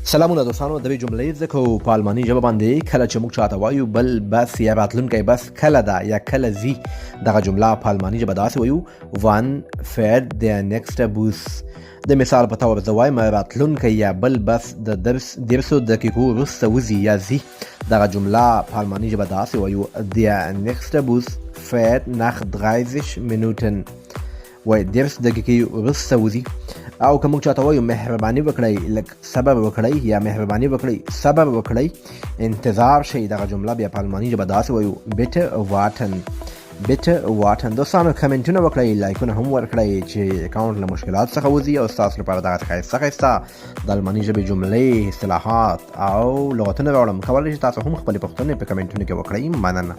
سلامونه دوستانو، د دې جملې ځکه په الماني ژبه باندې کله چې موږ چاته وایو بل بس یا راتلونکی بس کله ده یا کله زی، دغه جمله په الماني ژبه داسې وایو wann fährt der nächste Bus. د مثال په تور زه وایم راتلونکی یا بل بس د درسو دقیقو وروسته وځي یا ځي، دغه جمله په الماني ژبه داسې وایو der nächste Bus fährt nach 30 Minuten. وای 30 دقیقې وروسته وځي. او که موږ چاته وایو مهرباني وکړئ، لږ صبر وکړئ یا مهرباني وکړئ صبر وکړئ، انتظار شئ، دغه جمله بیا په الماني ژبه داسې وایو bitte warten. bitte warten. دوستانو کمنټونه وکړئ، لایکونه هم ورکړئ چې اکاونټ له مشکلات څخه وځي او ستاسو لپاره دغه ښایسته د الماني ژبې جملې، اصطلاحات او لغتونه راوړم. کولی شئ تاسو هم خپلې پوښتنې په کمنټونو کې وکړئ. مننه.